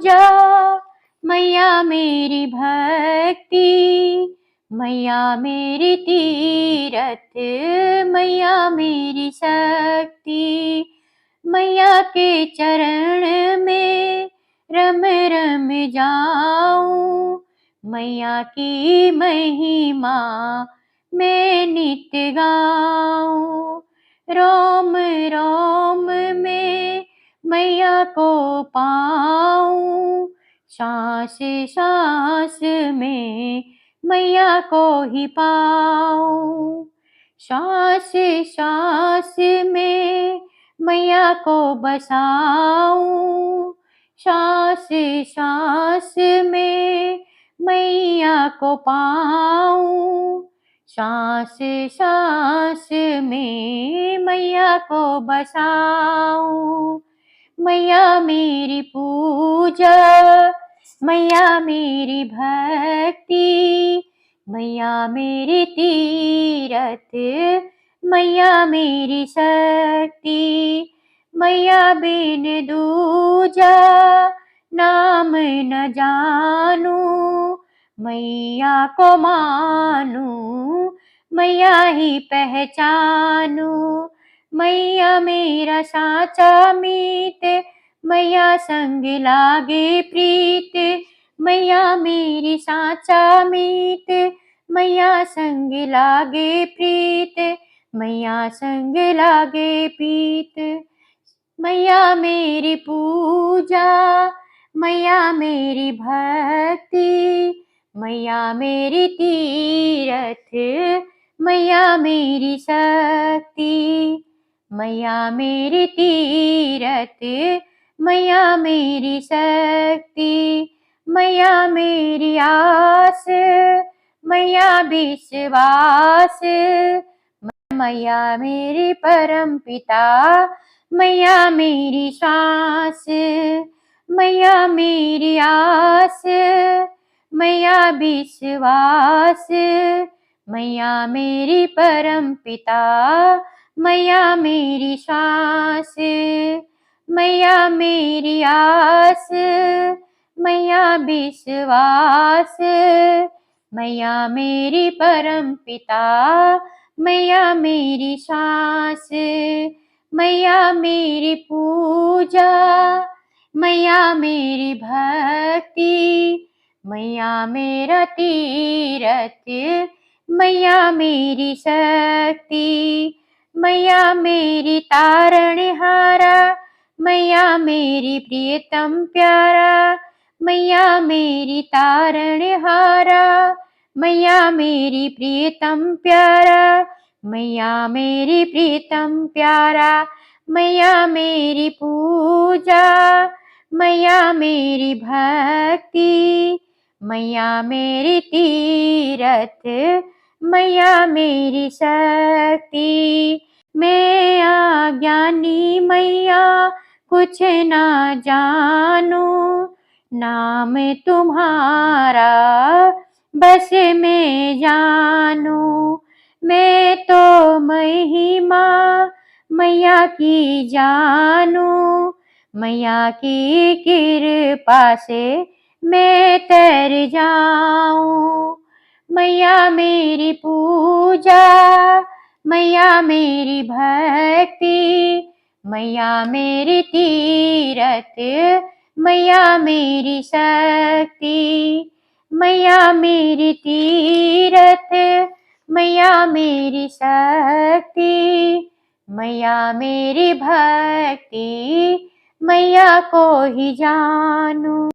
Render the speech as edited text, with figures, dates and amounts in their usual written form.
पूजा, मैया मेरी भक्ति, मैया मेरी तीरथ, मैया मेरी शक्ति। मैया के चरण में रम रम जाऊं, मैया की महिमा मैं नित्य गाऊं। रोम रोम में मैया को पाऊं, सांस सांस में मैया को ही पाऊं। सांस सांस में मैया को बसाऊं, सांस सांस में मैया को पाऊं। सांस सांस में मैया को बसाऊं। मैया मेरी पूजा, मैया मेरी भक्ति, मैया मेरी तीरथ, मैया मेरी शक्ति। मैया बिन दूजा नाम न जानू, मैया को मानू, मैया ही पहचानू। मैया मेरा साचा मीत, मैया संग लागे प्रीत। मैया मेरी साचा मीत, मैया संग लागे प्रीत, मैया संग लागे प्रीत। मैया मेरी पूजा, मैया मेरी भक्ति, मैया मेरी तीरथ, मैया मेरी शक्ति। मैया मेरी तीरथ, मैया मेरी शक्ति। मैया मेरी आस, मैया विश्वास, मैया मेरी परम पिता, मैया मेरी सांस। मैया मेरी आस, मैया विश्वास, मैया मेरी परम पिता, मैया मेरी सांस। मैया मेरी आस, मैया विश्वास, मैया मेरी परम पिता, मैया मेरी सांस। मैया मेरी पूजा, मैया मेरी भक्ति, मैया मेरा तीरथ, मैया मेरी शक्ति। मैया मेरी तारणहारा, मैया मेरी प्रियतम प्यारा। मैया मेरी तारणहारा, मैया मेरी प्रियतम प्यारा। मैया मेरी प्रीतम प्यारा। मैया मेरी पूजा, मैया मेरी भक्ति, मैया मेरी तीरथ, मैया मेरी शक्ति। मैं अज्ञानी मैया कुछ ना जानू, नाम तुम्हारा बस मैं जानू। मैं तो महिमा मैया की जानू, मैया की कृपा से मैं तर जाऊं। मैया मेरी पूजा, मैया मेरी भक्ति, मैया मेरी तीरथ, मैया मेरी शक्ति। मैया मेरी तीरथ, मैया मेरी शक्ति, मैया मेरी भक्ति, मैया को ही जानू।